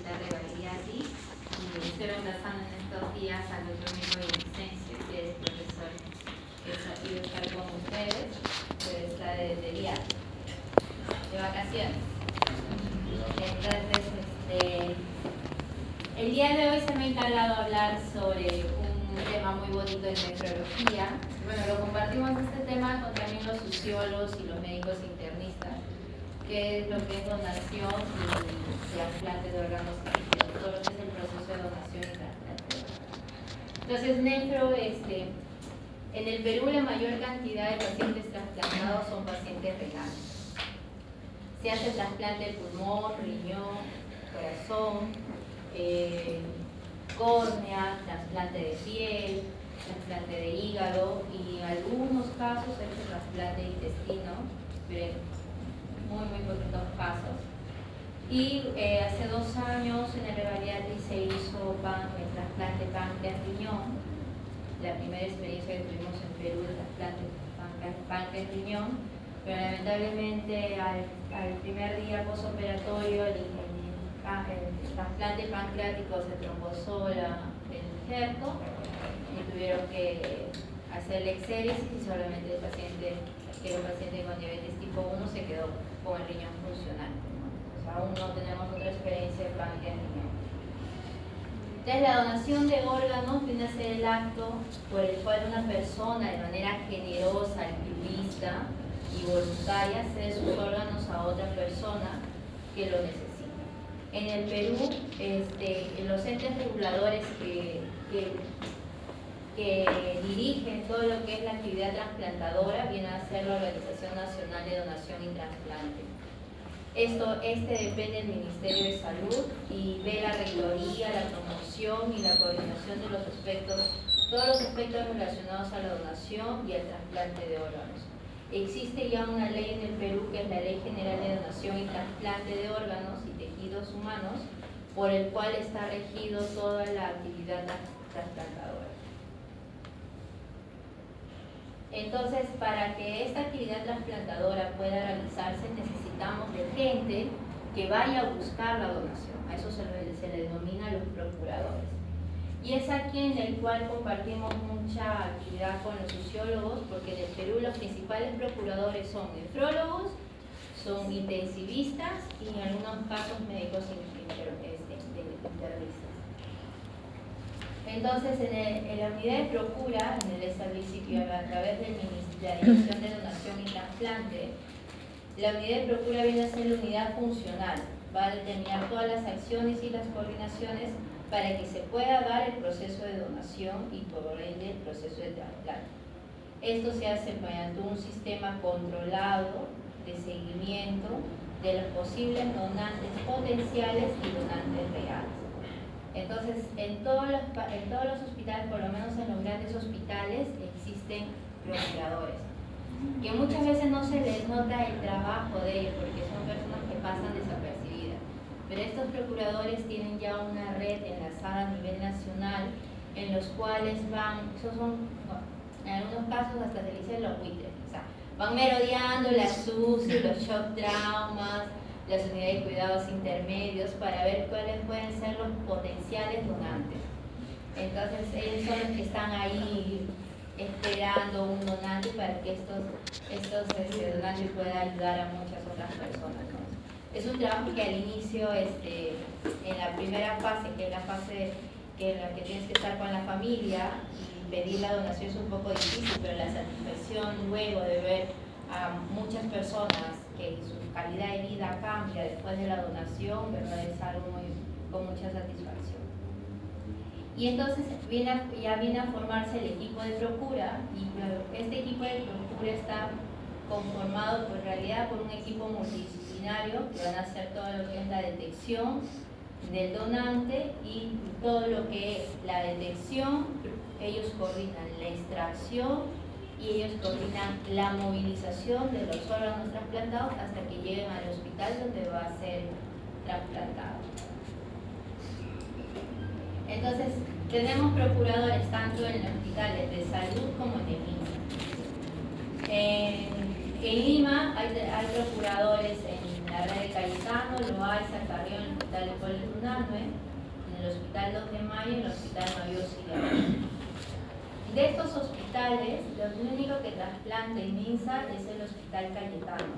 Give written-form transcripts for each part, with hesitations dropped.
Pilar de Bagliati y estoy reemplazando en estos días al doctor Nico Vicencio, que es profesor que está aquí de estar con ustedes, pero está de viaje, de vacaciones. Entonces, el día de hoy se me ha encargado de hablar sobre un tema muy bonito en nefrología. Bueno, lo compartimos este tema con también los sociólogos y los médicos internistas, que es lo que es donación y trasplante de órganos, todo lo que es el proceso de donación y trasplante de órganos. Entonces, en el Perú la mayor cantidad de pacientes trasplantados son pacientes renales. Se hace trasplante de pulmón, riñón, corazón, córnea, trasplante de piel, trasplante de hígado y en algunos casos se hace trasplante de intestino, pero muy poquitos casos. Y hace 2 años en el Bagliati se hizo el trasplante páncreas-riñón, la primera experiencia que tuvimos en Perú de trasplante páncreas-riñón, pero lamentablemente al primer día posoperatorio el trasplante pancreático se trombozó el injerto y tuvieron que hacer la exéresis y solamente el paciente, que era un paciente con diabetes tipo 1, se quedó con el riñón funcional. Aún no tenemos otra experiencia de páncreas-riñón. Entonces, la donación de órganos viene a ser el acto por el cual una persona de manera generosa, altruista y voluntaria cede sus órganos a otra persona que lo necesita. En el Perú, los entes reguladores que dirigen todo lo que es la actividad trasplantadora viene a ser la Organización Nacional de Donación y Trasplante. Depende del Ministerio de Salud y ve la rectoría, la promoción y la coordinación de todos los aspectos relacionados a la donación y el trasplante de órganos. Existe ya una ley en el Perú que es la Ley General de Donación y Trasplante de Órganos y Tejidos Humanos, por el cual está regido toda la actividad trasplantadora. Entonces, para que esta actividad trasplantadora pueda realizarse, necesitamos de gente que vaya a buscar la donación. A eso se le denomina los procuradores. Y es aquí en el cual compartimos mucha actividad con los sociólogos, porque en el Perú los principales procuradores son nefrólogos, son intensivistas y en algunos casos médicos internistas. Entonces, en la unidad de procura, en el servicio a través de la Dirección de Donación y Trasplante, la unidad de procura viene a ser la unidad funcional, va a determinar todas las acciones y las coordinaciones para que se pueda dar el proceso de donación y por ende el proceso de trasplante. Esto se hace mediante un sistema controlado de seguimiento de los posibles donantes potenciales y donantes reales. Entonces, en todos los hospitales, por lo menos en los grandes hospitales, existen procuradores, que muchas veces no se les nota el trabajo de ellos porque son personas que pasan desapercibidas. Pero estos procuradores tienen ya una red enlazada a nivel nacional en los cuales en algunos casos hasta se dicen los buitres, o sea, van merodeando las UCI, los shock traumas, las unidades de cuidados intermedios para ver cuáles pueden ser los potenciales donantes. Entonces ellos son los que están ahí esperando un donante para que estos donantes puedan ayudar a muchas otras personas, ¿no? Es un trabajo que al inicio, en la primera fase, que es la fase en la que tienes que estar con la familia y pedir la donación es un poco difícil, pero la satisfacción luego de ver a muchas personas que su calidad de vida cambia después de la donación, ¿verdad? Es algo con mucha satisfacción. Y entonces ya viene a formarse el equipo de procura, y este equipo de procura está conformado en realidad por un equipo multidisciplinario que van a hacer todo lo que es la detección del donante y todo lo que es la detección. Ellos coordinan la extracción y ellos coordinan la movilización de los órganos trasplantados hasta que lleguen al hospital donde va a ser trasplantado. Entonces, tenemos procuradores tanto en los hospitales de salud como en el MINSA. En Lima hay procuradores en la red de Cayetano, Loaiza, Carrión, en el Hospital de Columna, Manuel, en el Hospital 2 de Mayo y en el Hospital Mayor Auxiliar. De estos hospitales, lo único que trasplanta en MINSA es el Hospital Cayetano.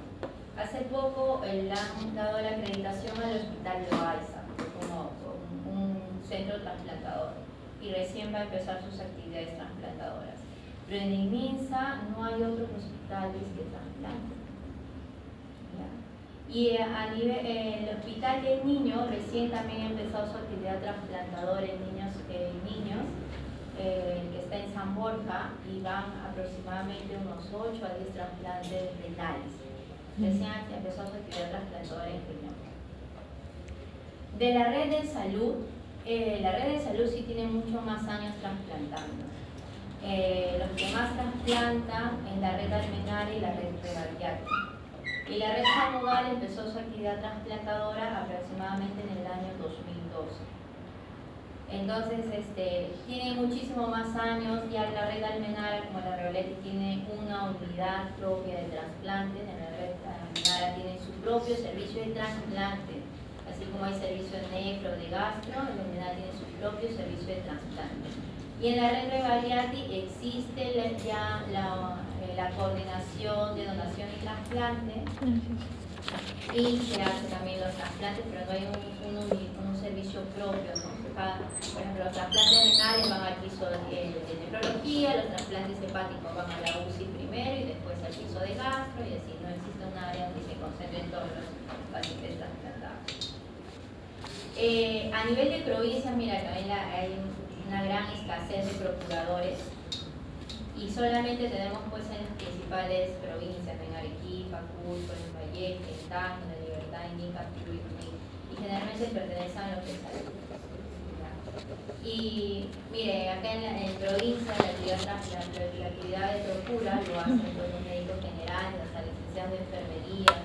Hace poco le han dado la acreditación al Hospital Loaiza como un centro trasplantador y recién va a empezar sus actividades trasplantadoras. Pero en el MINSA no hay otros hospitales que trasplanten. Y a nivel, el Hospital del Niño recién también ha empezado su actividad trasplantadora en niños, que está en San Borja, y van aproximadamente unos 8 a 10 trasplantes renales. Recién empezó su actividad trasplantadora en riñón. De la red de salud sí tiene mucho más años trasplantando. Los que más trasplantan en la red almenaria y la red Rebarriati. Y la red Samugal empezó su actividad trasplantadora aproximadamente en el año 2012. Entonces, tiene muchísimo más años. Ya la red almenaria, como la Reoleti, tiene una unidad propia de trasplante. En la red almenaria tiene su propio servicio de trasplante. Así como hay servicio de nefro, de gastro, la almenaria tiene su propio servicio de trasplante. Y en la red Rebarriati existe ya la coordinación de donación y trasplante, y se hace también los trasplantes, pero no hay un servicio propio, ¿no? Por ejemplo, los trasplantes renales van al piso de nefrología, los trasplantes hepáticos van a la UCI primero y después al piso de gastro, y así no existe un área donde se concentren todos los pacientes trasplantados. A nivel de provincia, mira, también hay una gran escasez de procuradores, y solamente tenemos pues en las principales provincias, en Arequipa, Cusco, en Lambayeque, en Tacna, en Libertad, en Ica, y generalmente pertenecen a los que salud. Y mire, acá en provincia la actividad de procura lo hacen pues, los médicos generales, las licenciadas de enfermería,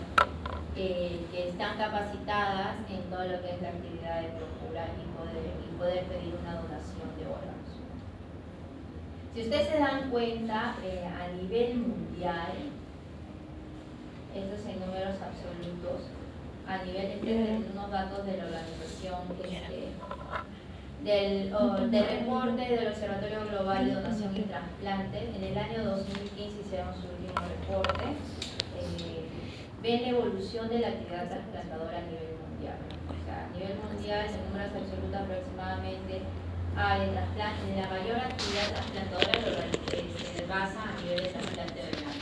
que están capacitadas en todo lo que es la actividad de procura y poder pedir una donación de órganos. Si ustedes se dan cuenta, a nivel mundial, estos en números absolutos, a nivel de unos datos de la organización del reporte del Observatorio Global de Donación y Trasplante, en el año 2015 hicieron su último reporte, ven la evolución de la actividad trasplantadora a nivel mundial. O sea, a nivel mundial, en números absolutos aproximadamente, hay trasplante, la mayor actividad trasplantadora se basa a nivel de trasplante renal.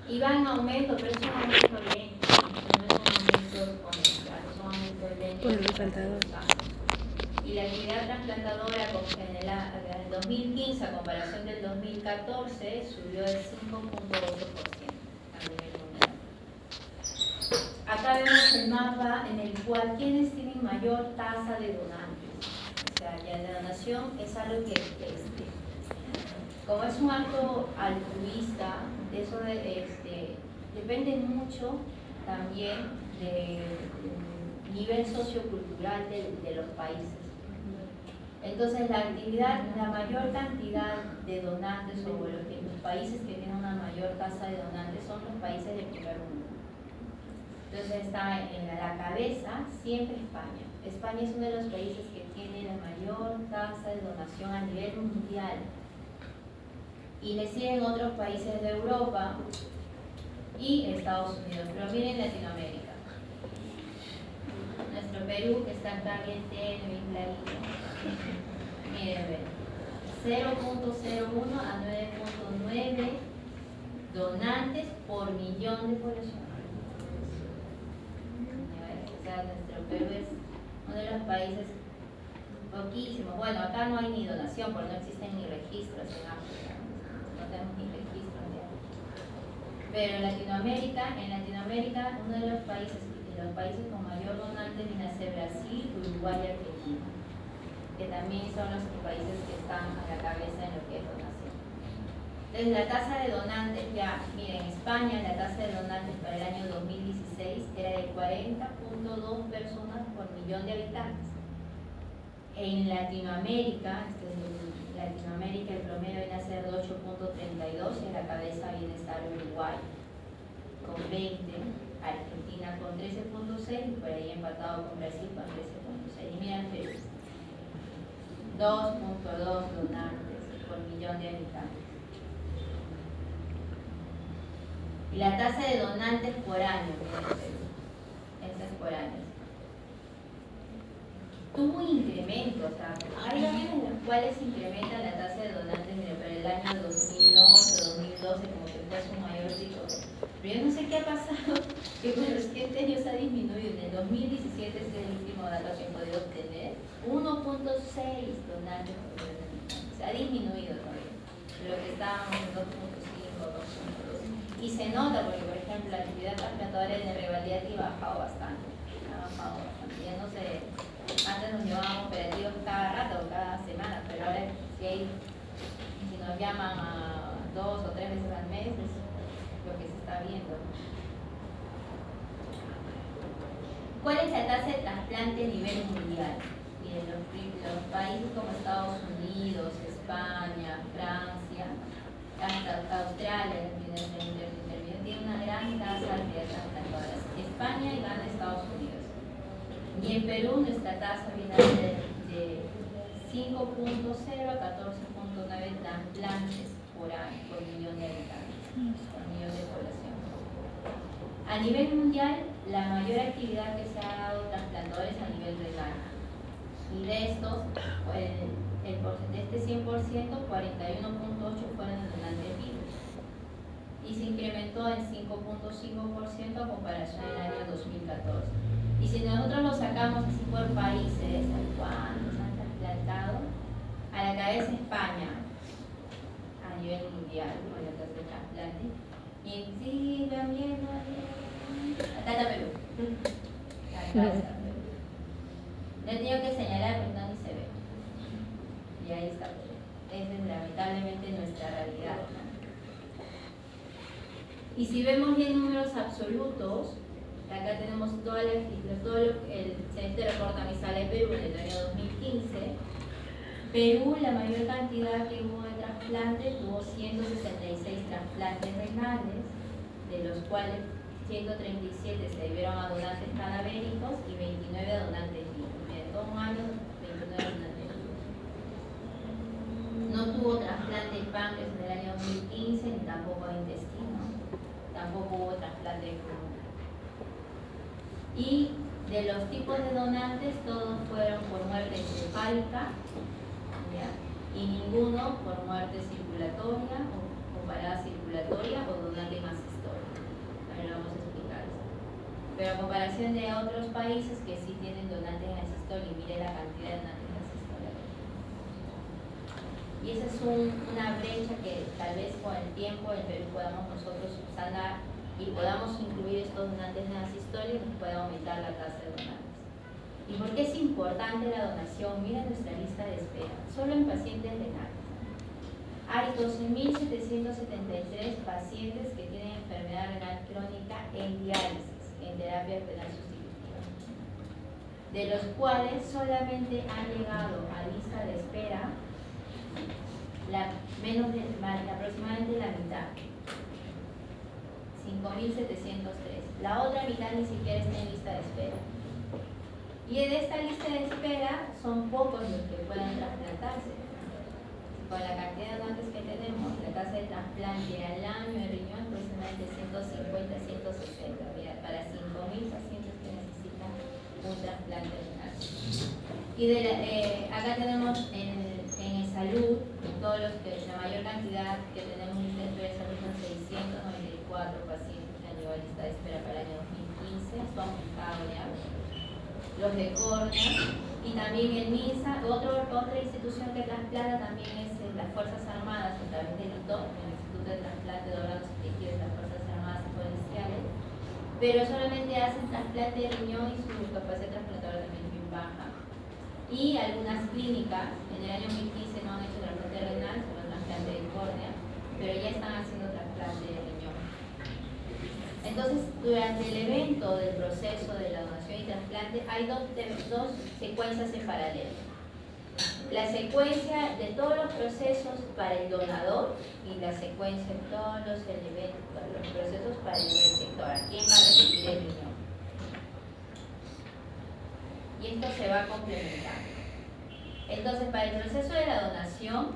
Y va en aumento, pero es un aumento lento, no es un aumento exponencial, es un aumento lento. Y la actividad trasplantadora en el 2015 a comparación del 2014 subió del 5.8% a nivel mundial. Acá vemos el mapa en el cual quienes tienen mayor tasa de donantes. O sea, ya la donación es algo que como es un acto altruista, eso depende mucho también del nivel sociocultural de los países. Entonces, la mayor cantidad de donantes, o los países que tienen una mayor tasa de donantes, son los países del primer mundo. Entonces, está en la cabeza siempre España. España es uno de los países que tiene la mayor tasa de donación a nivel mundial. Y le siguen otros países de Europa y Estados Unidos. Pero miren Latinoamérica. Nuestro Perú, que está acá bien tenue, bien clarito. Miren, 0.01 a 9.9 donantes por millón de población. O sea, nuestro Perú es uno de los países poquísimos. Bueno, acá no hay ni donación, porque no existen ni registros en África. No tenemos ni registros de África. Pero en Latinoamérica, uno de los países con mayor donante viene a ser Brasil, Uruguay y Argentina, que también son los países que están a la cabeza en lo que es donación. Entonces, la tasa de donantes, ya, miren, en España la tasa de donantes para el año 2016 era de 40.2 personas por millón de habitantes. En Latinoamérica, el promedio viene a ser de 8.32 y a la cabeza viene a estar Uruguay con 20. Argentina con 13.6 y por ahí empatado con Brasil con 13.6. Y mira el Perú, 2.2 donantes por millón de habitantes. Y la tasa de donantes por año, mira el Perú, esta es por año. Tuvo un incremento, o sea, hay años en los cuales se incrementa la tasa de donantes, mira, para el año 2011, 2012, como que fue su mayor pico. Pero yo no sé qué ha pasado, que con los siguientes años ha disminuido. En el 2017, este es el último dato que he podido obtener, 1.6 donantes por millón de habitantes. Ha disminuido todavía, de lo que estábamos en 2.5, 2.2. Y se nota porque, por ejemplo, la actividad transplantadora en el Revalidati ha bajado bastante. Ha bajado bastante. Ya no sé. Antes nos llevaban operativos cada rato o cada semana, pero ahora si nos llaman a 2 o 3 veces al mes, es lo que se está viendo. ¿Cuál es la tasa de trasplante a nivel mundial? Miren, los países como Estados Unidos, España, Francia, hasta Australia, tiene una gran tasa de trasplantadoras. España y gana Estados Unidos. Y en Perú nuestra tasa viene de 5.0 a 14.9 trasplantes por año, por millón de habitantes, por millón de población. A nivel mundial, la mayor actividad que se ha dado trasplantadores a nivel renal. Y de estos, de este 100%, 41.8 fueron de donantes vivos. Y se incrementó en 5.5% a comparación del año 2014. Y si nosotros lo sacamos así por países, ¿cuántos han trasplantado? A la cabeza España, a nivel mundial, con la tasa de trasplante. Y sí, también, acá está Perú. Acá está Perú. No he tenido que señalar, pues no, ni se ve. Y ahí está Perú. Esa es lamentablemente nuestra realidad. Y si vemos bien números absolutos, acá tenemos todo el este reporte a mi sala de Perú en el año 2015. Perú, la mayor cantidad que hubo de trasplantes, tuvo 166 trasplantes renales, de los cuales 137 se debieron a donantes cadavéricos y 29 a donantes vivos. En todo un año, 29 donantes vivos. No tuvo trasplante de páncreas en el año 2015, ni tampoco de intestino. Tampoco hubo trasplante de pulmón. Y de los tipos de donantes, todos fueron por muerte encefálica, ¿ya? Y ninguno por muerte circulatoria o parada circulatoria o donante más histórico. Ahora lo vamos a explicar eso. Pero a comparación de otros países que sí tienen donantes en asistol, y mire la cantidad de donantes en asistol. Y esa es una brecha que tal vez con el tiempo en Perú podamos nosotros sanar y podamos incluir estos donantes en asistol y nos pueda aumentar la tasa de donantes. ¿Y por qué es importante la donación? Miren nuestra lista de espera, solo en pacientes renales. Hay 12.773 pacientes que tienen enfermedad renal crónica en diálisis, en terapia renal sustitutiva, de los cuales solamente han llegado a lista de espera aproximadamente la mitad, 5.703. La otra mitad ni siquiera está en lista de espera. Y en esta lista de espera son pocos los que pueden trasplantarse. Con la cantidad de donantes que tenemos, la tasa de trasplante al año de riñón es aproximadamente 150-160. Para 5.000 pacientes que necesitan un trasplante renal. Y acá tenemos en salud, todos los que, la mayor cantidad que tenemos en lista de salud son 694 pacientes que han llevado a lista de espera para el año 2015, esto ha aumentado ya. Los de córnea, y también el MINSA, otra institución que trasplanta también es las Fuerzas Armadas, a través del ITO, el Instituto de Trasplante de Órganos y Tejidos de las Fuerzas Armadas y Policiales, pero solamente hacen trasplante de riñón y su capacidad trasplantadora también es bien baja. Y algunas clínicas, en el año 2015 no han hecho trasplante renal, solo trasplante de córnea, pero ya están haciendo trasplante de riñón. Entonces, durante el evento del proceso de la donación y trasplante, hay dos secuencias en paralelo. La secuencia de todos los procesos para el donador y la secuencia de todos los elementos, los procesos para el receptor. ¿A quién va a recibir el riñón? Y esto se va complementando. Entonces, para el proceso de la donación,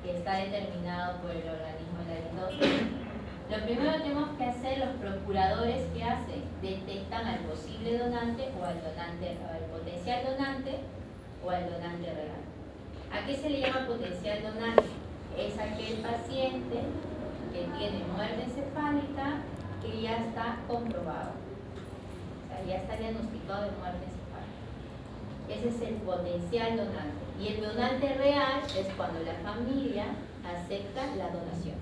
que está determinado por el organismo de la donación, lo primero que tenemos que hacer, los procuradores, ¿qué hacen? Detectan al posible donante o al donante, o al potencial donante o al donante real. ¿A qué se le llama potencial donante? Es aquel paciente que tiene muerte encefálica que ya está comprobado. O sea, ya está diagnosticado de muerte encefálica. Ese es el potencial donante. Y el donante real es cuando la familia acepta la donación.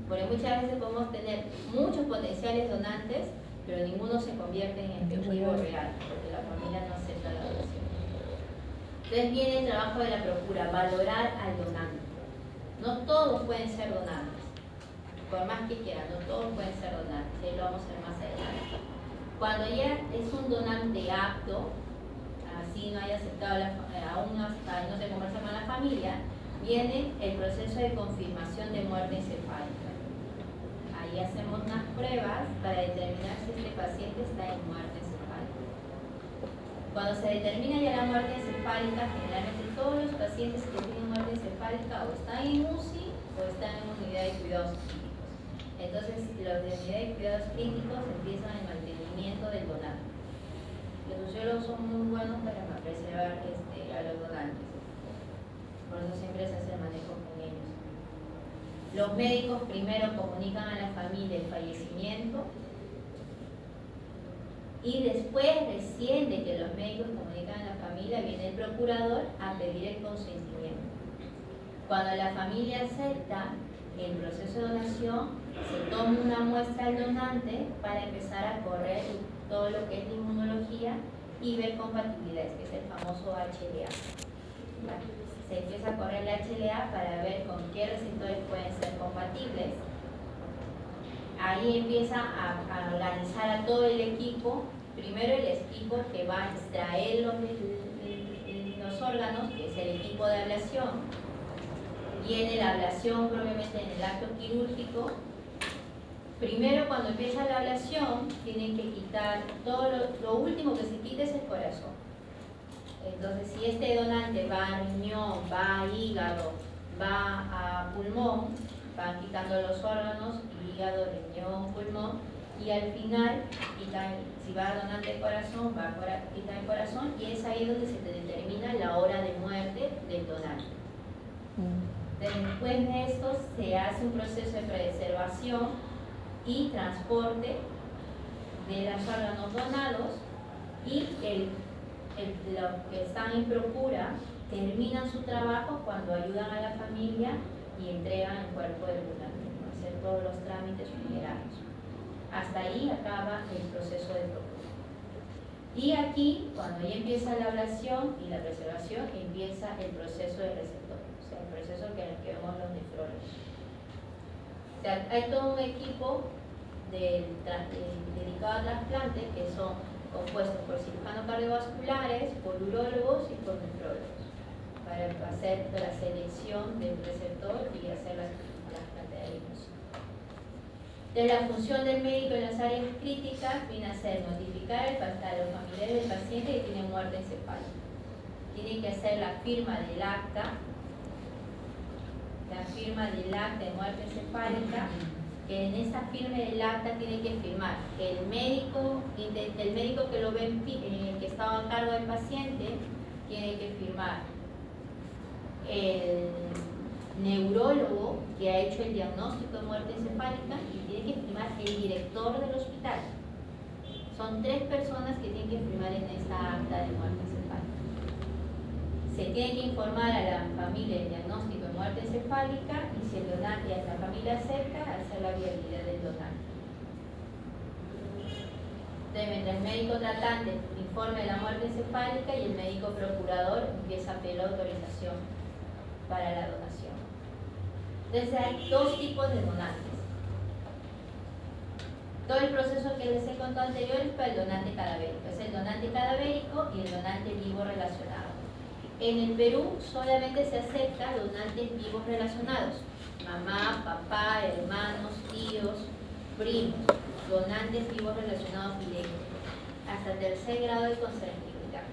Porque muchas veces podemos tener muchos potenciales donantes, pero ninguno se convierte en efectivo real, porque la familia no acepta la donación. Entonces viene el trabajo de la procura, valorar al donante. No todos pueden ser donantes, por más que quieran, no todos pueden ser donantes, y lo vamos a ver más adelante. Cuando ya es un donante apto, así no haya aceptado, aún no se conversa con la familia, viene el proceso de confirmación de muerte encefálica. Ahí hacemos unas pruebas para determinar si este paciente está en muerte encefálica. Cuando se determina ya la muerte encefálica, generalmente todos los pacientes que tienen muerte encefálica o están en UCI o están en unidad de cuidados clínicos. Entonces, los de unidad de cuidados clínicos empiezan el mantenimiento del donante. Los sociólogos son muy buenos para preservar a los donantes. Por eso siempre se hace el manejo con ellos. Los médicos primero comunican a la familia el fallecimiento y después, recién de que los médicos comunican a la familia, viene el procurador a pedir el consentimiento. Cuando la familia acepta el proceso de donación, se toma una muestra al donante para empezar a correr todo lo que es la inmunología y ver compatibilidades, que es el famoso HLA. ¿Vale? Se empieza a correr el HLA para ver con qué receptores pueden ser compatibles. Ahí empieza a organizar a todo el equipo. Primero el equipo que va a extraer los órganos, que es el equipo de ablación. Viene la ablación probablemente en el acto quirúrgico. Primero, cuando empieza la ablación, tienen que quitar todo lo último que se quite es el corazón. Entonces, si este donante va a riñón, va a hígado, va a pulmón, van quitando los órganos, hígado, riñón, pulmón, y al final, si va a donante de corazón, va a quitar el corazón, y es ahí donde se determina la hora de muerte del donante. Después de esto, se hace un proceso de preservación y transporte de los órganos donados, y los que están en procura terminan su trabajo cuando ayudan a la familia y entregan el cuerpo del donante, hacer todos los trámites funerarios. Hasta ahí acaba el proceso de procura. Y aquí, cuando ya empieza la ablación y la preservación, empieza el proceso de receptor, o sea, el proceso que vemos los nefrólogos. O sea, hay todo un equipo dedicado a trasplante que son compuestos por cirujanos cardiovasculares, por urólogos y por nefrólogos, para hacer la selección del receptor y hacer las planteamientos. Entonces, la función del médico en las áreas críticas viene a ser notificar a los familiares del paciente que tiene muerte encefálica. Tiene que hacer la firma del acta de muerte encefálica, que en esa firma del acta tiene que firmar el médico que lo ve, que estaba a cargo del paciente, tiene que firmar el neurólogo que ha hecho el diagnóstico de muerte encefálica y tiene que firmar el director del hospital. Son 3 personas que tienen que firmar en esta acta de muerte encefálica. Se tiene que informar a la familia el diagnóstico de muerte encefálica y si el donante, la familia acepta, hacer la viabilidad del donante. Entonces, mientras el médico tratante informe de la muerte encefálica y el médico procurador empieza a pedir la autorización para la donación. Entonces, hay 2 tipos de donantes. Todo el proceso que les he contado anterior es para el donante cadavérico. Es el donante cadavérico y el donante vivo relacionado. En el Perú solamente se acepta donantes vivos relacionados, mamá, papá, hermanos, tíos, primos, donantes vivos relacionados directos, hasta tercer grado de consanguinidad.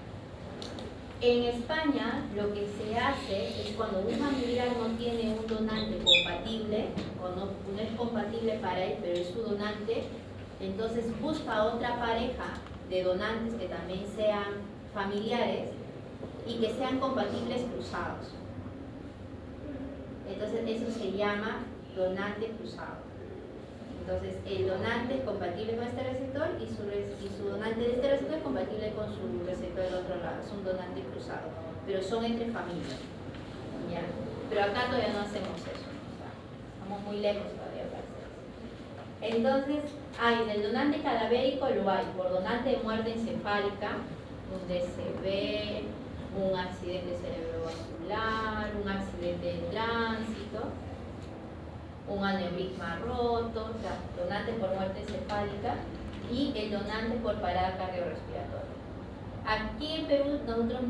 En España lo que se hace es cuando un familiar no tiene un donante compatible, o no es compatible para él, pero es su donante, entonces busca otra pareja de donantes que también sean familiares y que sean compatibles cruzados. Entonces eso se llama donante cruzado. Entonces el donante es compatible con este receptor y su donante de este receptor es compatible con su receptor del otro lado. Es un donante cruzado, pero son entre familias. ¿Ya? Pero acá todavía no hacemos eso. O sea, estamos muy lejos todavía para hacer eso. Entonces, del donante cadavérico lo hay por donante de muerte encefálica, un DCB, un accidente cerebrovascular, un accidente de tránsito, un aneurisma roto, o sea, donante por muerte encefálica y el donante por parada cardiorrespiratoria. Aquí en Perú nosotros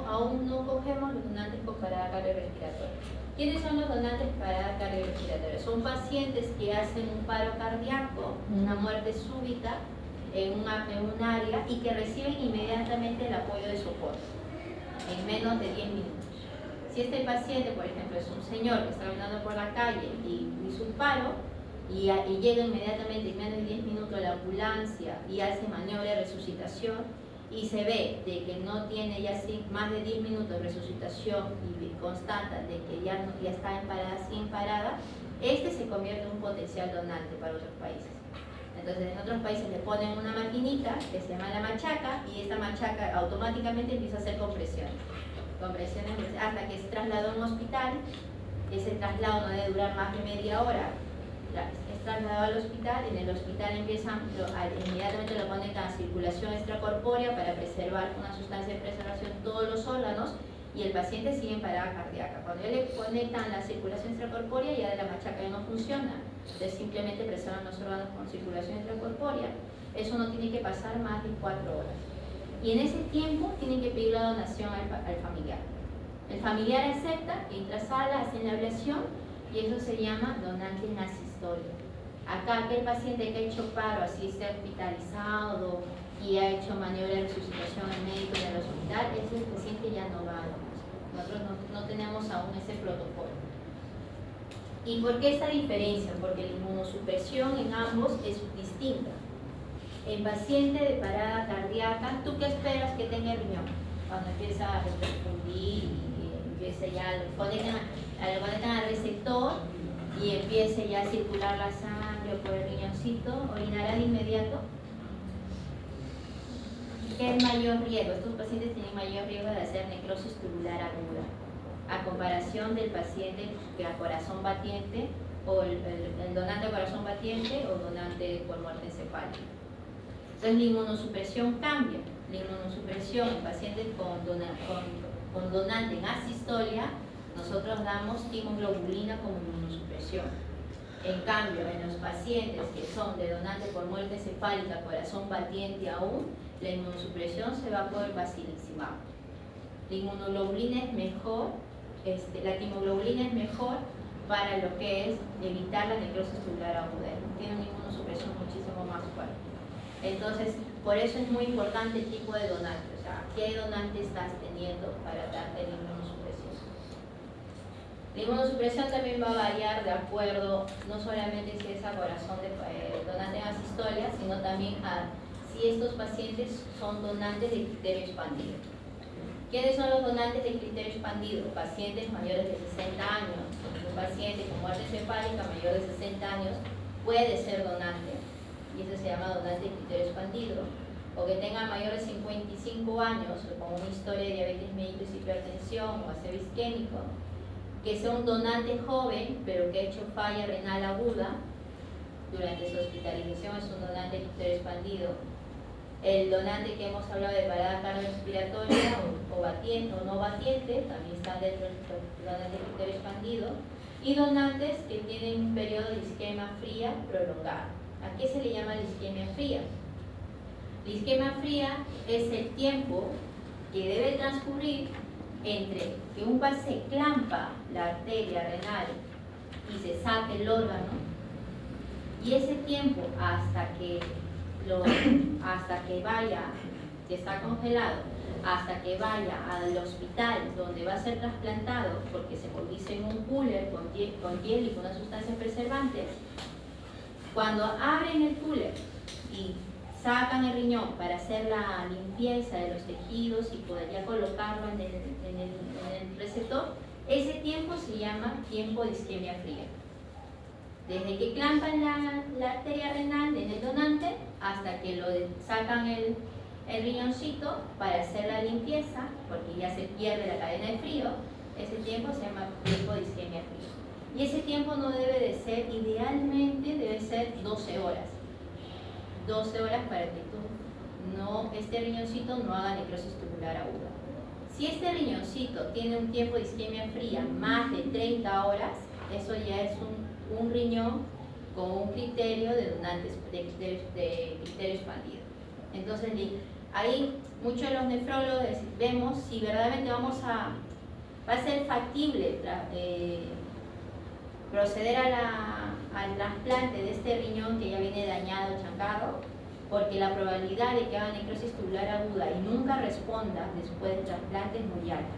aún no cogemos los donantes por parada cardiorrespiratoria. ¿Quiénes son los donantes por parada cardiorrespiratoria? Son pacientes que hacen un paro cardíaco, una muerte súbita en un área y que reciben inmediatamente el apoyo de soporte en menos de 10 minutos. Si este paciente, por ejemplo, es un señor que está caminando por la calle y hizo un paro y llega inmediatamente en menos de 10 minutos la ambulancia y hace maniobra de resucitación y se ve de que no tiene ya más de 10 minutos de resucitación y constata de que ya está en parada, sin parada, este se convierte en un potencial donante para otros países. Entonces en otros países le ponen una maquinita que se llama la machaca y esta machaca automáticamente empieza a hacer compresiones hasta que es trasladado a un hospital. Ese traslado no debe durar más de media hora. Es trasladado al hospital, en el hospital inmediatamente lo conectan a circulación extracorpórea para preservar una sustancia de preservación todos los órganos y el paciente sigue en parada cardíaca. Cuando ya le conectan la circulación extracorpórea, ya de la machaca ya no funciona, entonces simplemente preservan los órganos con circulación extracorpórea. Eso no tiene que pasar más de 4 horas. Y en ese tiempo tienen que pedir la donación al familiar. El familiar acepta, entra a sala, hacen la ablación y eso se llama donante en asistolia. Acá aquel paciente que ha hecho paro, así esté hospitalizado y ha hecho maniobra de resucitación en médico en el hospital, ese paciente ya no va a donación. Nosotros no tenemos aún ese protocolo. ¿Y por qué esta diferencia? Porque la inmunosupresión en ambos es distinta. En paciente de parada cardíaca, ¿tú qué esperas que tenga el riñón? Cuando empieza a repercutir y empieza ya, lo conectan al receptor y empiece ya a circular la sangre por el riñoncito, orinará de inmediato. ¿Qué es mayor riesgo? Estos pacientes tienen mayor riesgo de hacer necrosis tubular aguda, a comparación del paciente que a corazón batiente o el donante de corazón batiente o donante por muerte encefálica. Entonces la inmunosupresión cambia. La inmunosupresión en pacientes con donante en asistolia, nosotros damos timoglobulina como inmunosupresión. En cambio, en los pacientes que son de donante por muerte encefálica, corazón batiente aún, la inmunosupresión se va por el basilizumab. La inmunoglobulina es mejor, la timoglobulina es mejor para lo que es evitar la necrosis tubular aguda. Tiene una inmunosupresión muchísimo más fuerte. Entonces, por eso es muy importante el tipo de donante, o sea, qué donante estás teniendo para darte la inmunosupresión. La inmunosupresión también va a variar de acuerdo, no solamente si es a corazón de donante en asistolia, sino también a si estos pacientes son donantes de criterio expandido. ¿Quiénes son los donantes de criterio expandido? Pacientes mayores de 60 años. Un paciente con muerte encefálica mayor de 60 años puede ser donante. Y eso se llama donante de criterio expandido, o que tenga mayor de 55 años, o con una historia de diabetes mellitus, hipertensión o ACV isquémico, que sea un donante joven, pero que ha hecho falla renal aguda durante su hospitalización, es un donante de criterio expandido. El donante que hemos hablado de parada cardiorrespiratoria o batiente o no batiente, también están dentro del donante de criterio expandido, y donantes que tienen un periodo de isquemia fría prolongado. ¿A qué se le llama la isquemia fría? La isquemia fría es el tiempo que debe transcurrir entre que un se clampa la arteria renal y se saque el órgano, y ese tiempo hasta que vaya, que está congelado, hasta que vaya al hospital donde va a ser trasplantado, porque se coloca en un cooler con hielo y con unas sustancias preservantes, cuando abren el cooler y sacan el riñón para hacer la limpieza de los tejidos y poder ya colocarlo en el receptor, ese tiempo se llama tiempo de isquemia fría. Desde que clampan la arteria renal en el donante hasta que sacan el riñoncito para hacer la limpieza, porque ya se pierde la cadena de frío, ese tiempo se llama tiempo de isquemia fría. Y ese tiempo no debe de ser, idealmente debe ser 12 horas. 12 horas para que este riñoncito no haga necrosis tubular aguda. Si este riñoncito tiene un tiempo de isquemia fría más de 30 horas, eso ya es un riñón con un criterio de donantes de criterio expandido. Entonces, ahí muchos de los nefrólogos vemos si verdaderamente va a ser factible proceder al trasplante de este riñón que ya viene dañado, chancado, porque la probabilidad de que haga necrosis tubular aguda y nunca responda después del trasplante es muy alta.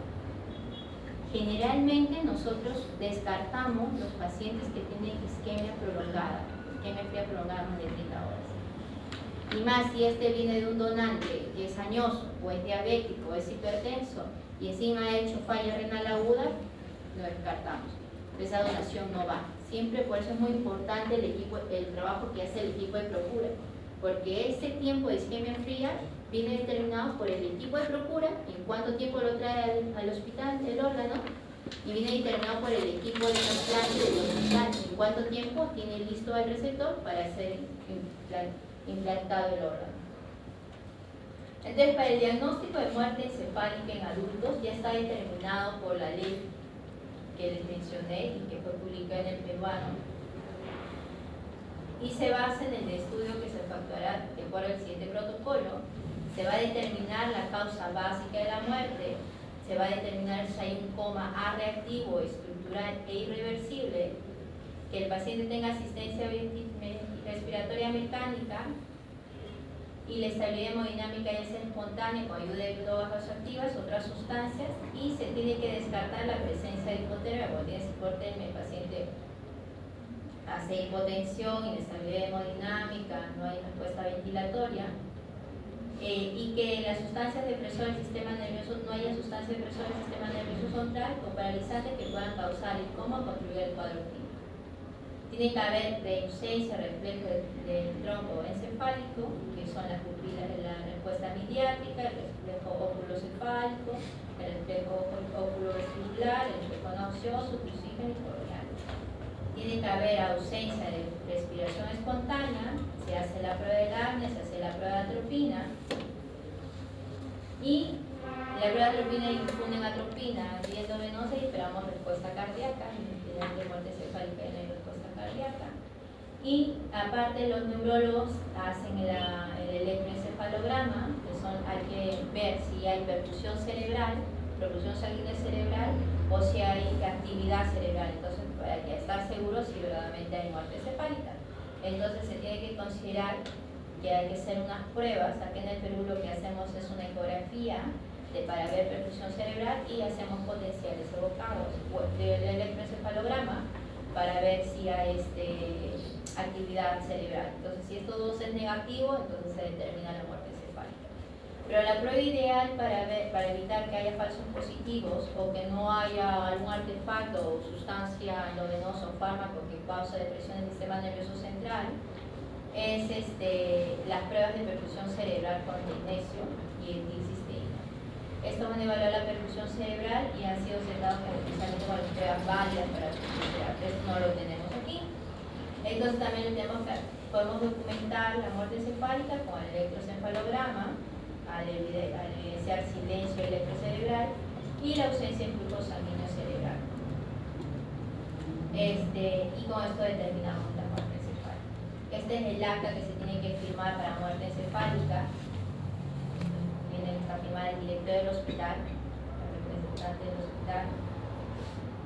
Generalmente nosotros descartamos los pacientes que tienen isquemia prolongada, isquemia fría prolongada más de 30 horas. Y más si este viene de un donante que es añoso, o es diabético, o es hipertenso, y encima ha hecho falla renal aguda, lo descartamos. Esa donación no va. Siempre, por eso es muy importante el trabajo que hace el equipo de Procura, porque ese tiempo de isquemia fría viene determinado por el equipo de Procura, en cuánto tiempo lo trae al hospital el órgano, y viene determinado por el equipo de trasplante del hospital, en cuánto tiempo tiene listo el receptor para ser implantado el órgano. Entonces, para el diagnóstico de muerte encefálica en adultos ya está determinado por la ley que les mencioné y que fue publicada en el peruano, y se basa en el estudio que se efectuará de acuerdo al siguiente protocolo. Se va a determinar la causa básica de la muerte, se va a determinar si hay un coma A reactivo, estructural e irreversible, que el paciente tenga asistencia respiratoria mecánica y la estabilidad hemodinámica ya sea espontánea con ayuda de drogas vasoactivas, otras sustancias, y se tiene que descartar la presencia de hipotermia. Cuando tienes hipotermia, el paciente hace hipotensión, inestabilidad hemodinámica, no hay respuesta ventilatoria, y que las sustancias depresoras del sistema nervioso, no haya sustancias depresoras del sistema nervioso central o paralizantes que puedan causar el coma o contribuir al cuadro clínico. Tiene que haber ausencia, reflejo del tronco encefálico, que son las pupilas de la respuesta mediática, el reflejo oculocefálico, el reflejo oculovestibular, el reflejo nauseoso, crucígeno y corneal. Tiene que haber ausencia de respiración espontánea, se hace la prueba de apnea, se hace la prueba de atropina, y la prueba de atropina infunden atropina vía endovenosa y esperamos respuesta cardíaca, de muerte encefálica y no hay respuesta cardíaca. Y aparte los neurólogos hacen el electroencefalograma, hay que ver si hay perfusión cerebral, perfusión sanguínea cerebral, o si hay actividad cerebral. Entonces, para estar seguros si verdaderamente hay muerte encefálica. Entonces se tiene que considerar que hay que hacer unas pruebas. Aquí en el Perú lo que hacemos es una ecografía para ver perfusión cerebral y hacemos potenciales evocados del electroencefalograma para ver si hay actividad cerebral. Entonces, si estos dos es negativo, entonces se determina la muerte encefálica. Pero la prueba ideal para evitar que haya falsos positivos o que no haya algún artefacto o sustancia endovenosa o fármaco que causa depresión del sistema nervioso central es las pruebas de perfusión cerebral con magnesio y etilcisteína. Esto van a evaluar la perfusión cerebral y han sido sentados especialmente con las pruebas válidas para la perfusión cerebral. Esto no lo tenemos aquí. Entonces también podemos documentar la muerte encefálica con el electroencefalograma al evidenciar silencio electrocerebral y la ausencia de flujo sanguíneo cerebral. Y con esto determinamos la muerte encefálica. Este es el acta que se tiene que firmar para muerte encefálica. Tiene que firmar el director del hospital, la donante del hospital.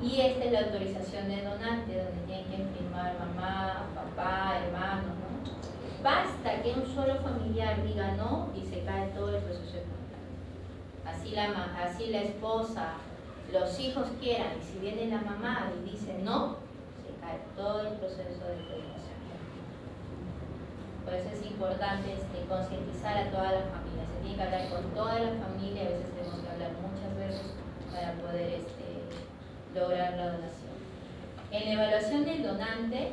Y esta es la autorización de donante, donde tienen que firmar mamá, papá, hermanos, ¿no? Basta que un solo familiar diga no y se cae todo el proceso de trasplante. Así la esposa, los hijos quieran, y si viene la mamá y dice no, se cae todo el proceso de donación. Por eso es importante concientizar a toda la familia. Se tiene que hablar con toda la familia, a veces tenemos que hablar muchas veces para poder lograr la donación. En la evaluación del donante,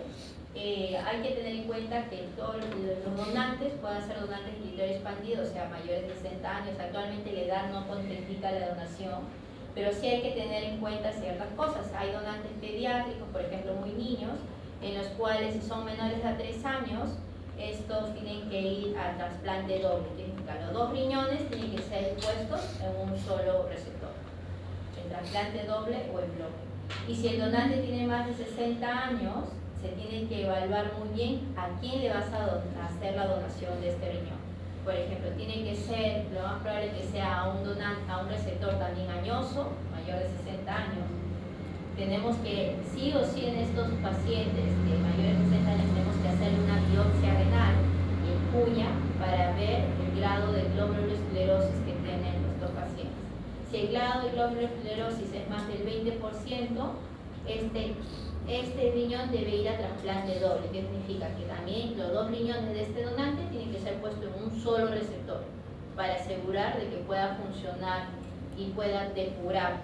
hay que tener en cuenta que todos los donantes puedan ser donantes de territorio expandido, o sea, mayores de 60 años. Actualmente la edad no contraindica la donación, pero sí hay que tener en cuenta ciertas cosas. Hay donantes pediátricos, por ejemplo, muy niños, en los cuales si son menores a 3 años, estos tienen que ir al trasplante doble. Los 2 riñones tienen que ser puestos en un solo receptor, el trasplante doble o el bloque. Y si el donante tiene más de 60 años, se tiene que evaluar muy bien a quién le vas a hacer la donación de este riñón. Por ejemplo, tiene que ser, lo más probable que sea a un receptor también añoso, mayor de 60 años. Tenemos que, sí o sí, en estos pacientes de mayores de 60 años, tenemos que hacer una biopsia renal en cuña para ver el grado de glomerulosclerosis que tienen estos pacientes. Si el grado de glomerulosclerosis es más del 20%, este riñón debe ir a trasplante doble. ¿Qué significa? Que también los 2 riñones de este donante tienen que ser puestos en un solo receptor para asegurar de que pueda funcionar y pueda depurar.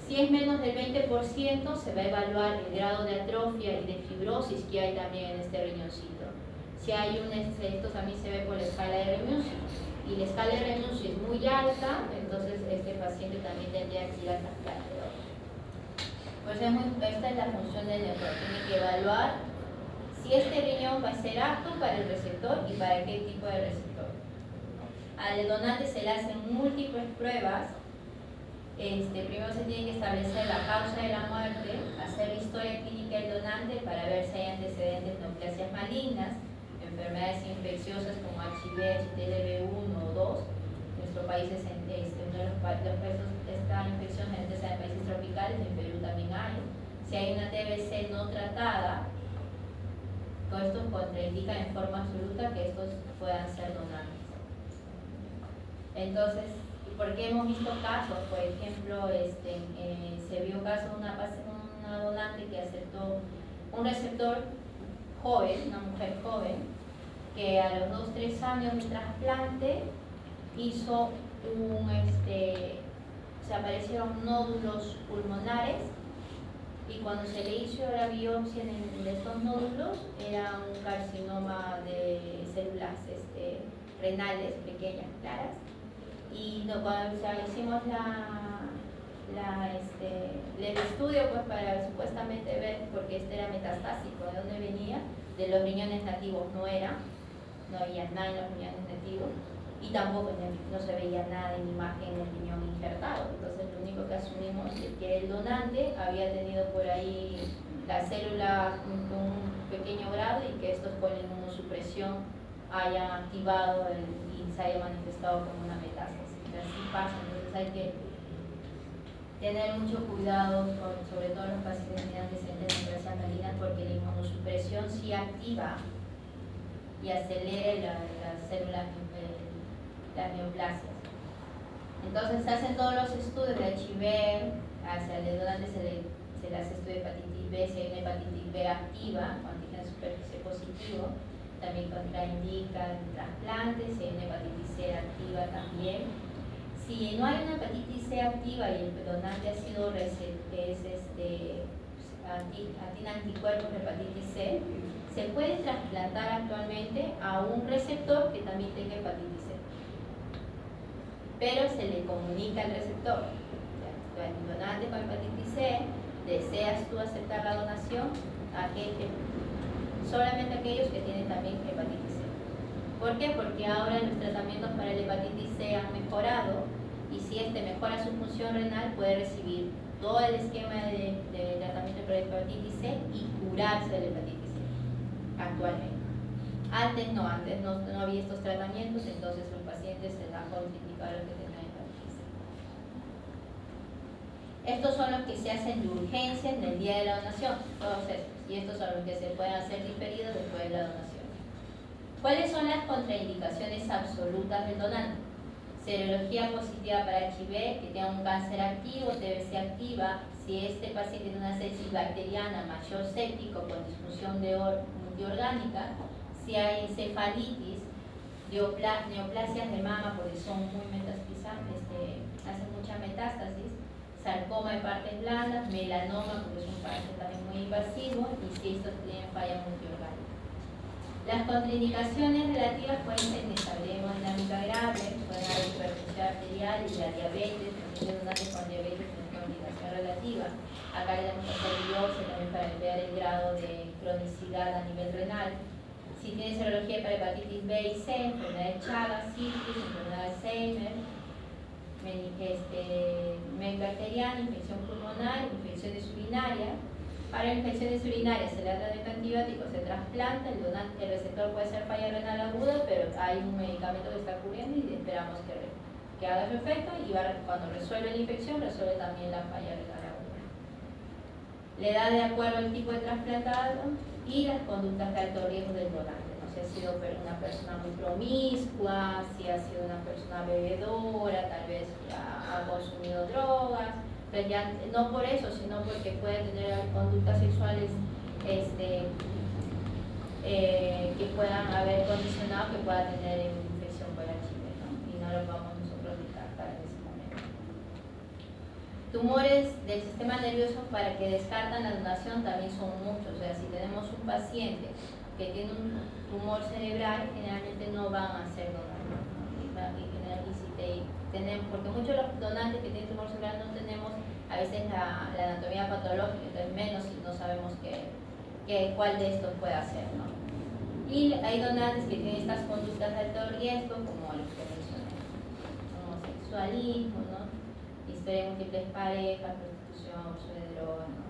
Si es menos del 20%, se va a evaluar el grado de atrofia y de fibrosis que hay también en este riñoncito. Si hay esto también se ve por la escala de Remusci, y la escala de Remusci es muy alta, entonces este paciente también tendría que ir a trasplante doble. Pues esta es la función del neurólogo. Tiene que evaluar si este riñón va a ser apto para el receptor y para qué tipo de receptor. Al donante se le hacen múltiples pruebas. Primero se tiene que establecer la causa de la muerte, hacer la historia clínica del donante para ver si hay antecedentes de neoplasias malignas, enfermedades infecciosas como HIV, TLB1 o 2. En nuestro país es uno de los países, esta infección generalmente se da en países tropicales, en Perú también hay. Si hay una TBC no tratada, con esto contraindica en forma absoluta que estos puedan ser donantes. Entonces, porque hemos visto casos, por ejemplo, se vio caso de una donante que aceptó un receptor joven, una mujer joven, que a los 2-3 años de trasplante hizo se aparecieron nódulos pulmonares, y cuando se le hizo la biopsia de estos nódulos era un carcinoma de células renales pequeñas, claras. Y cuando hicimos el estudio, pues para supuestamente ver, porque era metastásico, de dónde venía, de los riñones nativos no había nada en los riñones nativos, y tampoco no se veía nada en imagen del riñón injertado. Entonces lo único que asumimos es que el donante había tenido por ahí la célula con un pequeño grado, y que estos por inmunosupresión hayan activado y se haya manifestado como una metástasis. Así pasa. Entonces hay que tener mucho cuidado, sobre todo los pacientes que tienen antecedentes de neoplasias malignas, porque la inmunosupresión sí activa y acelera las células, las neoplasias. Entonces se hacen todos los estudios de HIV, hacia el donante se le hace estudio de hepatitis B, si hay una hepatitis B activa, con antígeno de superficie positivo, también contraindica el trasplante. Si hay una hepatitis C activa también. Si no hay una hepatitis C activa y el donante ha sido tiene anticuerpos de hepatitis C, se puede trasplantar actualmente a un receptor que también tenga hepatitis C, pero se le comunica al receptor. O sea, el donante con hepatitis C, ¿deseas tú aceptar la donación? Solamente aquellos que tienen también hepatitis C. ¿Por qué? Porque ahora los tratamientos para la hepatitis C han mejorado, y si mejora su función renal, puede recibir todo el esquema de tratamiento para la hepatitis C y curarse de la hepatitis C actualmente. Antes no había estos tratamientos, entonces los pacientes se dan contraindicados que tenían hepatitis C. Estos son los que se hacen de urgencia en el día de la donación, todos estos. Y estos son los que se pueden hacer diferidos después de la donación. ¿Cuáles son las contraindicaciones absolutas del donante? Serología positiva para HIV, que tenga un cáncer activo, TBC activa, si este paciente tiene una sepsis bacteriana, mayor séptico con disfunción multiorgánica, si hay encefalitis, neoplasias de mama porque son muy metastizantes, hacen mucha metástasis, sarcoma de partes blandas, melanoma porque es un cáncer también muy invasivo y si estos tienen falla multiorgánica. Las contraindicaciones relativas pueden ser inestabilidad hemodinámica grave, pueden haber hipertensión arterial y la diabetes, también de donantes con diabetes tienen complicación relativa. Acá le damos que hacer biopsia también para ver el grado de cronicidad a nivel renal. Si tiene serología para hepatitis B y C, enfermedad de Chagas, sífilis, enfermedad de Alzheimer, bacteriana, infección pulmonar, infecciones urinarias. Para infecciones urinarias se le da tratamiento antibiótico, se trasplanta, el receptor puede ser falla renal aguda, pero hay un medicamento que está cubriendo y esperamos que haga su efecto y cuando resuelve la infección, resuelve también la falla renal aguda. Le da de acuerdo al tipo de trasplantado y las conductas de alto riesgo del donante. No sé si ha sido una persona muy promiscua, si ha sido una persona bebedora, tal vez ha consumido drogas. Pero ya, no por eso, sino porque puede tener conductas sexuales que puedan haber condicionado que pueda tener infección por HIV, ¿no? Y no lo vamos nosotros descartar en ese momento. Tumores del sistema nervioso para que descartan la donación también son muchos. O sea, si tenemos un paciente que tiene un tumor cerebral, generalmente no van a ser donantes, ¿no? Porque muchos de los donantes que tienen tumor cerebral no tenemos a veces la anatomía patológica, entonces menos si no sabemos cuál de estos puede hacer, ¿no? Y hay donantes que tienen estas conductas de alto riesgo, como los que mencioné, homosexualismo, ¿no? Historia de múltiples parejas, prostitución, uso de drogas, ¿no?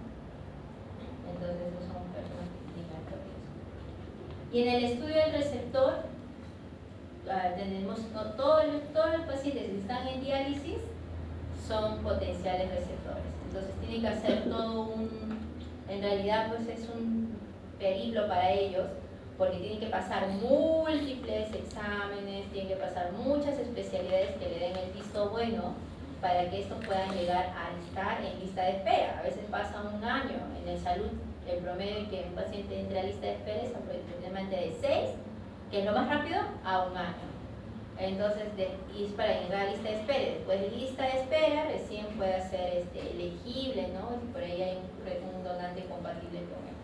Entonces esos son personas que tienen alto riesgo. Y en el estudio del receptor, tenemos todos los pacientes que están en diálisis son potenciales receptores. Entonces tienen que hacer en realidad pues es un periplo para ellos, porque tienen que pasar múltiples exámenes, tienen que pasar muchas especialidades que le den el visto bueno para que estos puedan llegar a estar en lista de espera. A veces pasa un año en el salud, el promedio en que un paciente entre a lista de espera es aproximadamente de 6, que es lo más rápido, a un año. Entonces, y es para llegar a lista de espera. Después de lista de espera, recién puede ser elegible, ¿no? Si por ahí hay un donante compatible con él.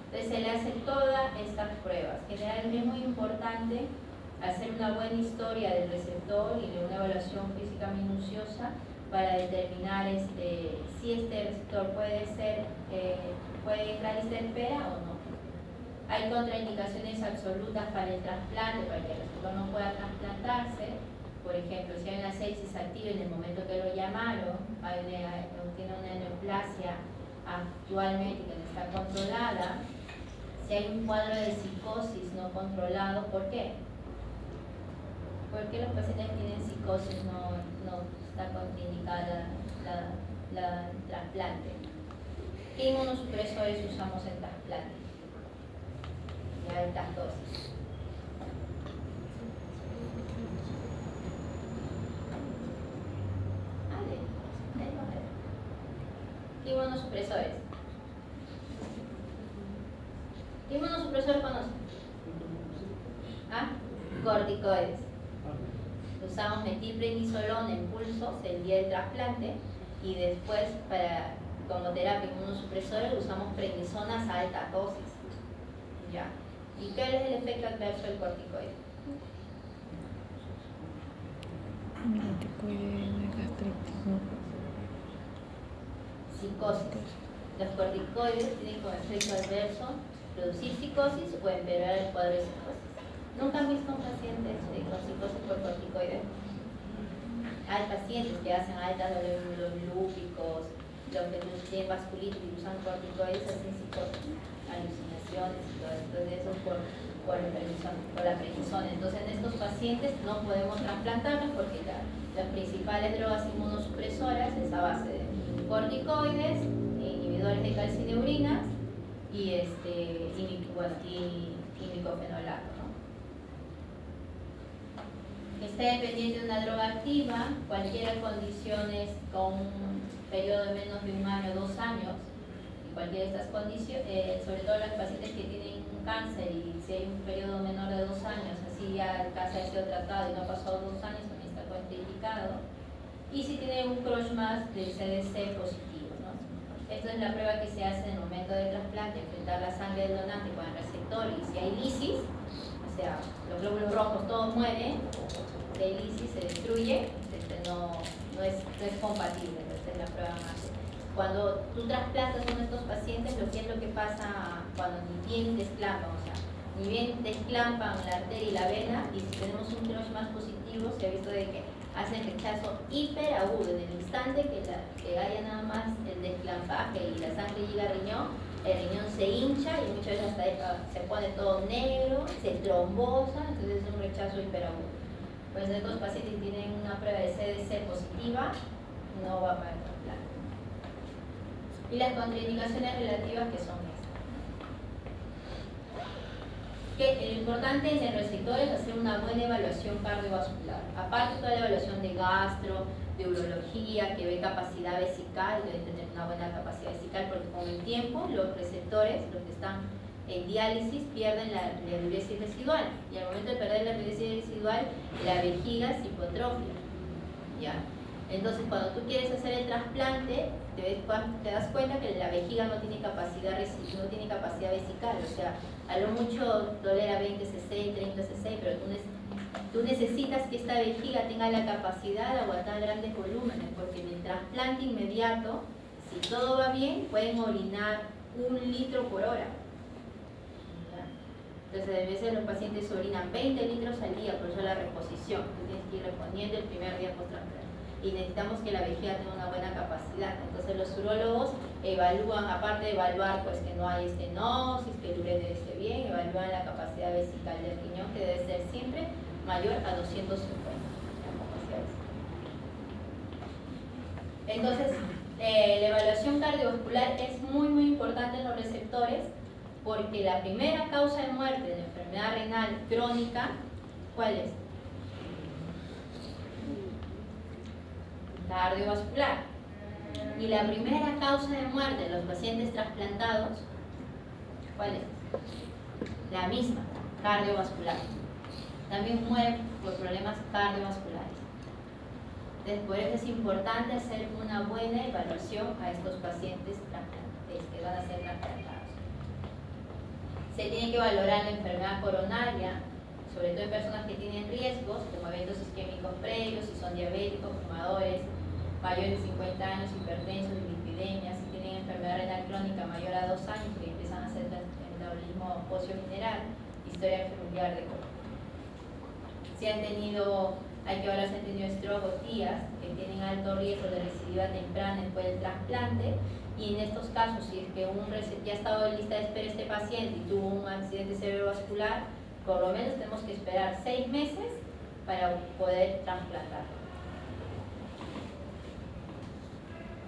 Entonces, se le hacen todas estas pruebas. Generalmente es muy importante hacer una buena historia del receptor y de una evaluación física minuciosa para determinar si este receptor puede entrar a lista de espera o no. Hay contraindicaciones absolutas para el trasplante, para que el receptor no pueda trasplantarse. Por ejemplo, si hay una sepsis activa en el momento que lo llamaron, tiene una neoplasia actualmente que no está controlada, si hay un cuadro de psicosis no controlado, ¿por qué? ¿Por qué los pacientes que tienen psicosis no está contraindicada la trasplante? ¿Qué inmunosupresores usamos en trasplante? De altas dosis. ¿Qué inmunosupresores? ¿Qué inmunosupresores conocen? ¿Ah? Corticoides. Usamos metilprednisolona en pulsos el día del trasplante y después como terapia inmunosupresora usamos prednisonas a altas dosis. ¿Ya? ¿Y qué es el efecto adverso del corticoide? Psicosis. Los corticoides tienen como efecto adverso producir psicosis o empeorar el cuadro de psicosis. ¿Nunca han visto un paciente con psicosis por corticoides? Hay pacientes que hacen altas lúpicos, los que tienen vasculitis y usan corticoides hacen psicosis, alucinaciones y todo esto. Entonces eso es por la prednisona. Entonces en estos pacientes no podemos trasplantarlos porque las principales drogas inmunosupresoras es a base corticoides, inhibidores de calcineurinas y micofenolato, ¿no? Está dependiente de una droga activa, cualquier condiciones con un periodo de menos de 1 año, 2 años, y cualquiera de estas condiciones, sobre todo las pacientes que tienen cáncer y si hay un periodo menor de 2 años, así ya el cáncer ha sido tratado y no ha pasado 2 años, también está contraindicado. Y si tiene un crush más del CDC positivo, ¿no? Esto es la prueba que se hace en el momento del trasplante, enfrentar la sangre del donante con el receptor, y si hay lisis, o sea, los glóbulos rojos todos mueren, si hay lisis se destruye, no es compatible. Esta es la prueba más. Cuando tú trasplantas a uno de estos pacientes, lo que pasa cuando ni bien desclampan, o sea, ni bien desclampan la arteria y la vena, y si tenemos un crush más positivo, se ha visto de que hacen rechazo hiperagudo. En el instante que haya nada más el desclampaje y la sangre llega al riñón, el riñón se hincha y muchas veces hasta se pone todo negro, se trombosa, entonces es un rechazo hiperagudo. Pues estos pacientes tienen una prueba de CDC positiva, no va para el trasplante. Y las contraindicaciones relativas que son estas. Lo importante en el receptor es hacer una buena evaluación cardiovascular. Aparte de toda la evaluación de gastro, de urología, que ve capacidad vesical, debe tener una buena capacidad vesical, porque con el tiempo los receptores, los que están en diálisis, pierden la diuresis residual. Y al momento de perder la diuresis residual, la vejiga se hipotrofia. ¿Ya? Entonces, cuando tú quieres hacer el trasplante, te das cuenta que la vejiga no tiene capacidad vesical, o sea, a lo mucho tolera 20 cc, 30 cc, pero tú necesitas que esta vejiga tenga la capacidad de aguantar grandes volúmenes, porque en el trasplante inmediato, si todo va bien, pueden orinar 1 litro por hora. ¿Ya? Entonces, a veces los pacientes orinan 20 litros al día, por eso la reposición. Tú tienes que ir reponiendo el primer día post trasplante. Y necesitamos que la vejiga tenga una buena capacidad. Entonces los urólogos evalúan, aparte de evaluar pues que no hay estenosis, que el ureter esté bien, evalúan la capacidad vesical del riñón, que debe ser siempre mayor a 250. Entonces, la evaluación cardiovascular es muy importante en los receptores, porque la primera causa de muerte de la enfermedad renal crónica, ¿cuál es? Cardiovascular. Y la primera causa de muerte de los pacientes trasplantados, ¿cuál es? La misma, cardiovascular. También mueren por problemas cardiovasculares. Entonces, por eso es importante hacer una buena evaluación a estos pacientes que van a ser trasplantados. Se tiene que valorar la enfermedad coronaria, sobre todo en personas que tienen riesgos, como eventos isquémicos previos, si son diabéticos, fumadores, mayores de 50 años, hipertensos, lipidemias, si tienen enfermedad renal crónica mayor a 2 años, que empiezan a hacer metabolismo óseo general, historia familiar de coma. Si han tenido, hay que hablar si han tenido stroke o TIAs, que tienen alto riesgo de recidiva temprana después del trasplante, y en estos casos, si es que ya ha estado en lista de espera este paciente y tuvo un accidente cerebrovascular, por lo menos tenemos que esperar 6 meses para poder trasplantarlo.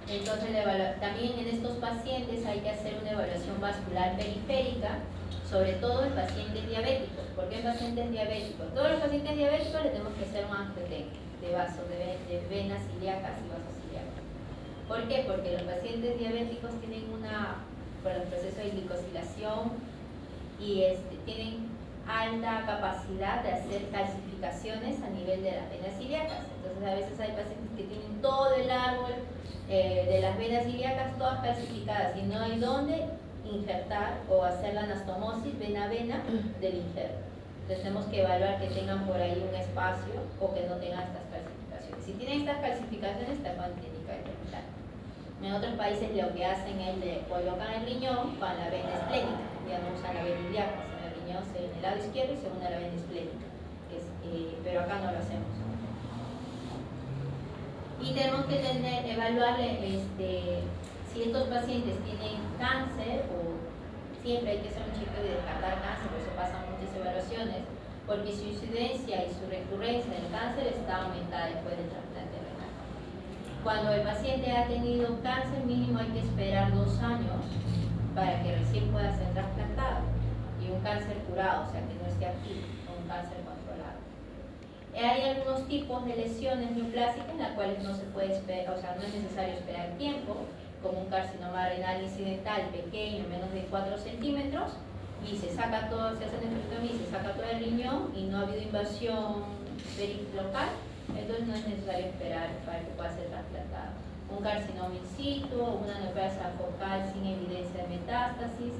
Entonces, también en estos pacientes hay que hacer una evaluación vascular periférica, sobre todo en pacientes diabéticos. ¿Por qué en pacientes diabéticos? Todos los pacientes diabéticos le tenemos que hacer un angiotenco de vasos, de venas ilíacas y vasos ilíacos. ¿Por qué? Porque los pacientes diabéticos tienen por el proceso de glicosilación y tienen alta capacidad de hacer calcificaciones a nivel de las venas ilíacas. Entonces, a veces hay pacientes que tienen todo el árbol de las venas ilíacas todas calcificadas y no hay dónde injertar o hacer la anastomosis vena a vena del injerto. Entonces tenemos que evaluar que tengan por ahí un espacio o que no tengan estas calcificaciones. Si tienen estas calcificaciones, está contraindicado el trasplante. En otros países lo que hacen es le colocan el riñón con la vena esplénica, ya no usan la vena ilíaca, sino el riñón en el lado izquierdo y según la vena esplénica, pero acá no lo hacemos. Y tenemos que evaluarle si estos pacientes tienen cáncer, o siempre hay que hacer un chequeo y descartar cáncer, por eso pasan muchas evaluaciones, porque su incidencia y su recurrencia del cáncer está aumentada después del trasplante renal. Cuando el paciente ha tenido cáncer, mínimo hay que esperar 2 años para que recién pueda ser trasplantado, y un cáncer curado, o sea que no esté activo, o un cáncer controlado. Hay algunos tipos de lesiones neoplásicas en las cuales no se puede esperar, o sea, no es necesario esperar tiempo, como un carcinoma renal incidental pequeño, menos de 4 centímetros, y se saca todo, se hace nefrectomía y se saca todo el riñón y no ha habido invasión local, entonces no es necesario esperar para que pueda ser trasplantado. Un carcinoma in situ, una neoplasia focal sin evidencia de metástasis,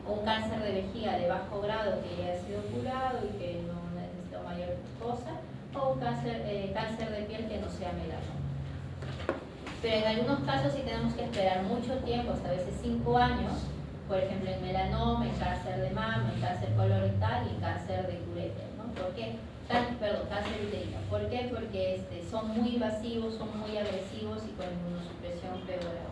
o un cáncer de vejiga de bajo grado que ya ha sido curado y que no necesita mayor cosa, o un cáncer de piel que no sea melanoma. Pero en algunos casos sí tenemos que esperar mucho tiempo, hasta a veces 5 años, por ejemplo en melanoma, en cáncer de mama, en cáncer colorectal y en cáncer de uréter, ¿no? ¿Por qué? Cáncer uterino. ¿Por qué? Porque son muy invasivos, son muy agresivos y con inmunosupresión peor.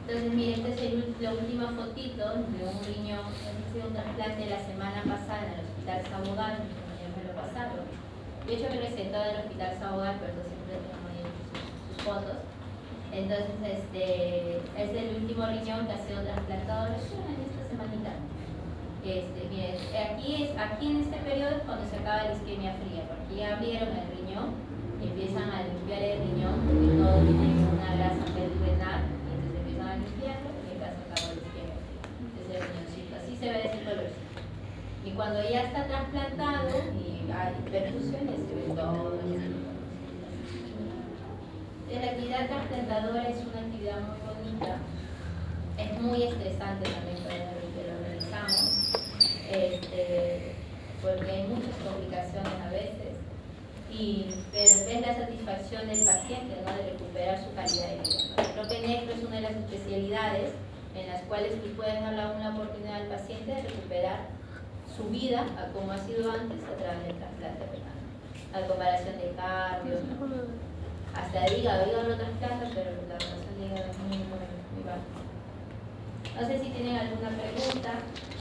Entonces, miren, esta es la última fotito de un riñón, hice un trasplante la semana pasada en el Hospital Sabogal, mis compañeros me lo pasaron. De hecho, me presentó del Hospital Sabogal, pero eso siempre tengo ahí sus fotos. Entonces, es el último riñón que ha sido trasplantado en esta semanita. Miren, aquí en este periodo es cuando se acaba la isquemia fría, porque ya abrieron el riñón y empiezan a limpiar el riñón, porque todo tiene una grasa renal, y entonces empiezan a limpiarlo y acá se acaba la isquemia fría. Entonces el riñoncito, así se ve de ese colorcito. Y cuando ya está trasplantado y hay perfusiones, se ve todo el riñón. La actividad trasplantadora es una actividad muy bonita, es muy estresante también para los que lo realizamos, porque hay muchas complicaciones a veces, pero es la satisfacción del paciente, ¿no?, de recuperar su calidad de vida, ¿no? El troque negro es una de las especialidades en las cuales tú puedes darle una oportunidad al paciente de recuperar su vida a como ha sido antes a través del trasplante renal. A comparación de cardio, ¿no? Hasta el hígado lo trasplanta, pero la donación de hígado es muy baja. No sé si tienen alguna pregunta.